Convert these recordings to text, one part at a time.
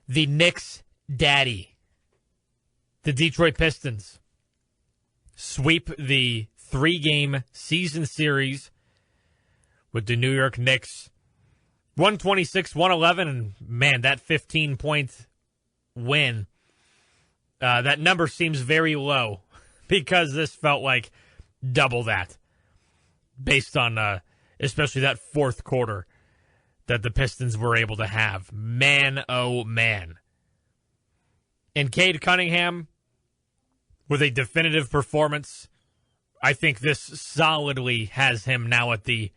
The Knicks daddy, the Detroit Pistons, sweep the 3-game season series with the New York Knicks. 126-111, and man, that 15-point win, that number seems very low because this felt like double that based on especially that fourth quarter that the Pistons were able to have. Man, oh man. And Cade Cunningham with a definitive performance. I think this solidly has him now at the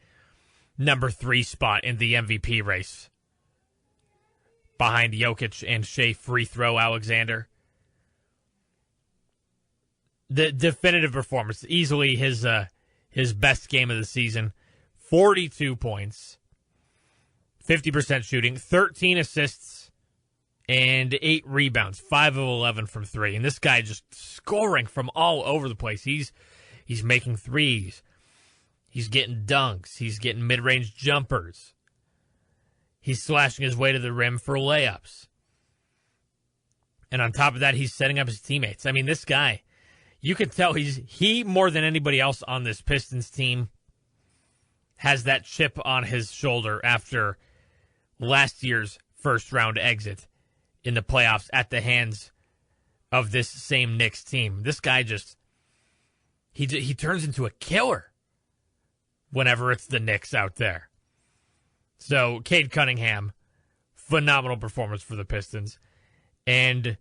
number 3 spot in the MVP race, behind Jokic and Shea Free Throw Alexander. The definitive performance, easily his best game of the season. 42 points, 50% shooting, 13 assists, and 8 rebounds, 5 of 11 from 3. And this guy just scoring from all over the place. He's making threes. He's getting dunks. He's getting mid-range jumpers. He's slashing his way to the rim for layups. And on top of that, he's setting up his teammates. I mean, this guy, you can tell he more than anybody else on this Pistons team has that chip on his shoulder after last year's first-round exit in the playoffs at the hands of this same Knicks team. This guy just, he turns into a killer whenever it's the Knicks out there. So, Cade Cunningham, phenomenal performance for the Pistons. And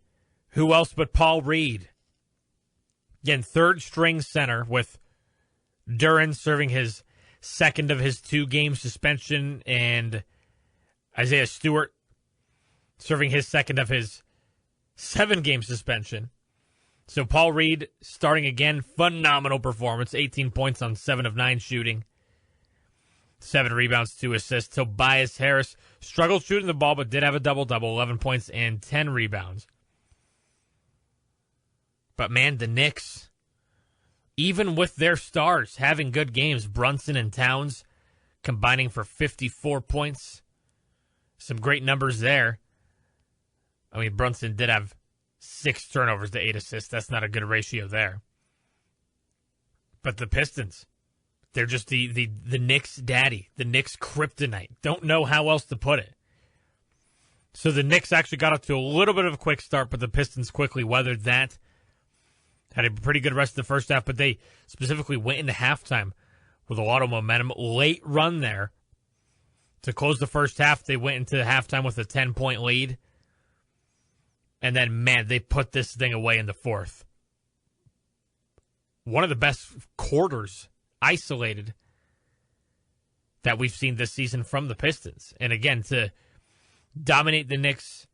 who else but Paul Reed? Again, third-string center with Duren serving his second of his 2-game suspension, and Isaiah Stewart serving his second of his 7-game suspension. So Paul Reed starting again, phenomenal performance, 18 points on 7 of 9 shooting, 7 rebounds, 2 assists. Tobias Harris struggled shooting the ball, but did have a double-double, 11 points and 10 rebounds. But man, the Knicks, even with their stars having good games, Brunson and Towns combining for 54 points. Some great numbers there. I mean, Brunson did have 6 turnovers to 8 assists. That's not a good ratio there. But the Pistons, they're just the Knicks daddy, the Knicks kryptonite. Don't know how else to put it. So the Knicks actually got up to a little bit of a quick start, but the Pistons quickly weathered that. Had a pretty good rest of the first half, but they specifically went into halftime with a lot of momentum. Late run there. To close the first half, they went into halftime with a 10-point lead. And then, man, they put this thing away in the fourth. One of the best quarters isolated that we've seen this season from the Pistons. And again, to dominate the Knicks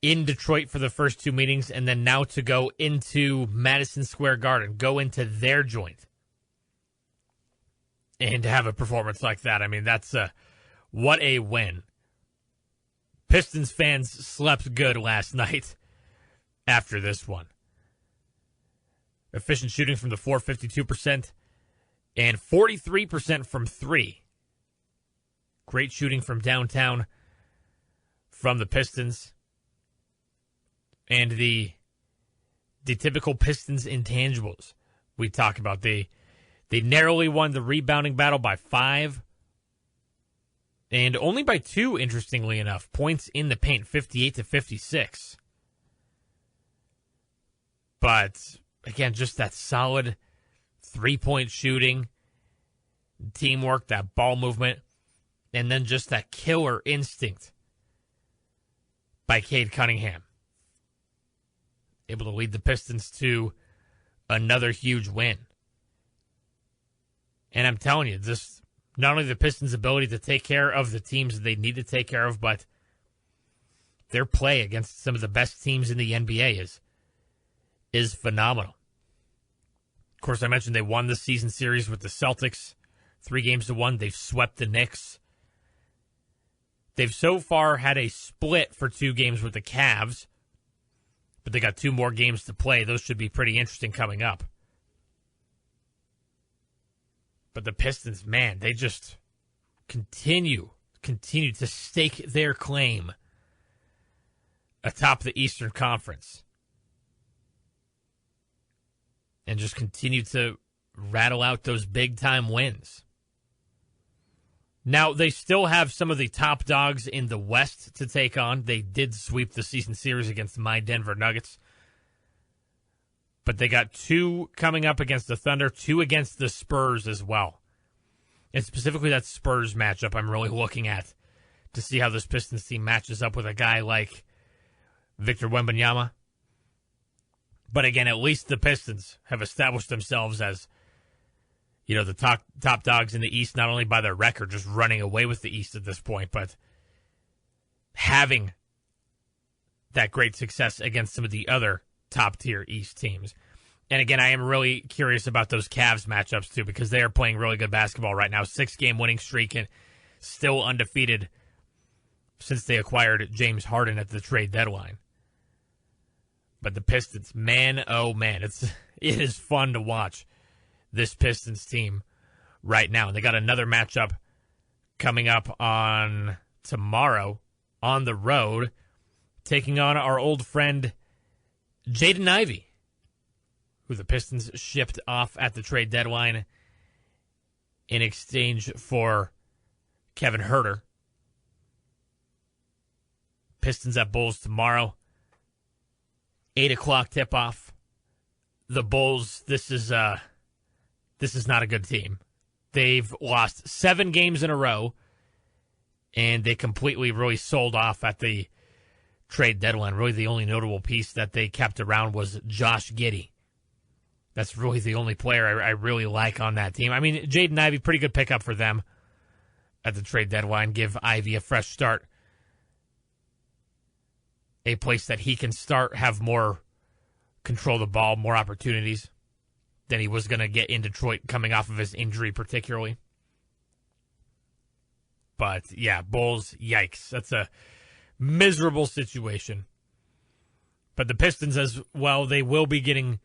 in Detroit for the first 2 meetings, and then now to go into Madison Square Garden, go into their joint, and to have a performance like that. I mean, that's what a win. Pistons fans slept good last night after this one. Efficient shooting from the floor, 52%, and 43% from 3. Great shooting from downtown from the Pistons. And the typical Pistons intangibles we talk about. They narrowly won the rebounding battle by 5. And only by 2, interestingly enough. Points in the paint, 58-56. But, again, just that solid 3-point shooting, teamwork, that ball movement, and then just that killer instinct by Cade Cunningham. Able to lead the Pistons to another huge win. And I'm telling you, this not only the Pistons' ability to take care of the teams that they need to take care of, but their play against some of the best teams in the NBA is phenomenal. Of course, I mentioned they won the season series with the Celtics, 3-1. They've swept the Knicks. They've so far had a split for 2 games with the Cavs, but they got 2 more games to play. Those should be pretty interesting coming up. But the Pistons, man, they just continue to stake their claim atop the Eastern Conference and just continue to rattle out those big-time wins. Now, they still have some of the top dogs in the West to take on. They did sweep the season series against my Denver Nuggets. But they got 2 coming up against the Thunder, 2 against the Spurs as well. And specifically that Spurs matchup I'm really looking at to see how this Pistons team matches up with a guy like Victor Wembanyama. But again, at least the Pistons have established themselves as, you know, the top dogs in the East, not only by their record, just running away with the East at this point, but having that great success against some of the other top-tier East teams. And again, I am really curious about those Cavs matchups, too, because they are playing really good basketball right now. 6-game winning streak and still undefeated since they acquired James Harden at the trade deadline. But the Pistons, man, oh man, it is fun to watch this Pistons team right now. And they got another matchup coming up on tomorrow on the road, taking on our old friend Jaden Ivey, who the Pistons shipped off at the trade deadline in exchange for Kevin Huerter. Pistons at Bulls tomorrow. 8 o'clock tip-off. The Bulls, this is not a good team. They've lost 7 games in a row, and they completely really sold off at the trade deadline. Really the only notable piece that they kept around was Josh Giddey. That's really the only player I really like on that team. I mean, Jaden Ivey, pretty good pickup for them at the trade deadline. Give Ivey a fresh start. A place that he can start, have more control of the ball, more opportunities than he was going to get in Detroit coming off of his injury particularly. But, yeah, Bulls, yikes. That's a miserable situation. But the Pistons as well, they will be getting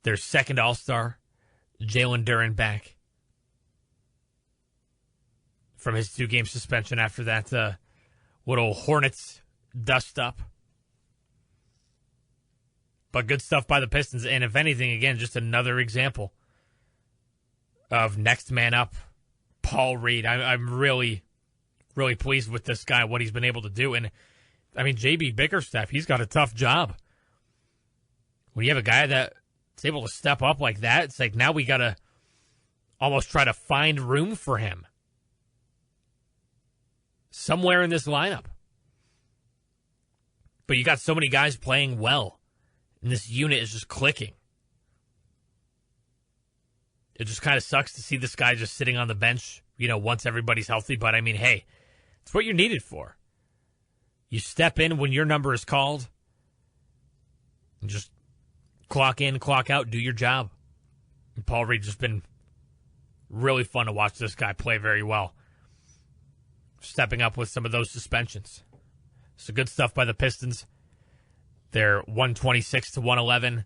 their second All-Star, Jalen Duren, back from his 2-game suspension after that little Hornets dust up. But good stuff by the Pistons. And if anything, again, just another example of next man up, Paul Reed. I'm really, really pleased with this guy, what he's been able to do. And, I mean, J.B. Bickerstaff, he's got a tough job. When you have a guy that's able to step up like that, it's like now we got to almost try to find room for him somewhere in this lineup. But you got so many guys playing well, and this unit is just clicking. It just kind of sucks to see this guy just sitting on the bench, you know, once everybody's healthy. But, I mean, hey, it's what you're needed for. You step in when your number is called and just clock in, clock out, do your job. And Paul Reed just been really fun to watch this guy play very well, stepping up with some of those suspensions. So good stuff by the Pistons. Their 126-111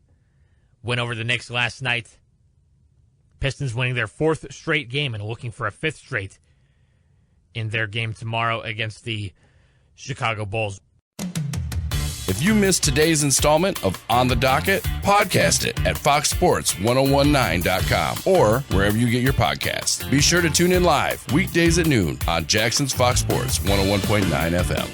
win over the Knicks last night. Pistons winning their 4th straight game and looking for a 5th straight in their game tomorrow against the Chicago Bulls. If you missed today's installment of On the Docket, podcast it at foxsports1019.com or wherever you get your podcasts. Be sure to tune in live weekdays at noon on Jackson's Fox Sports 101.9 FM.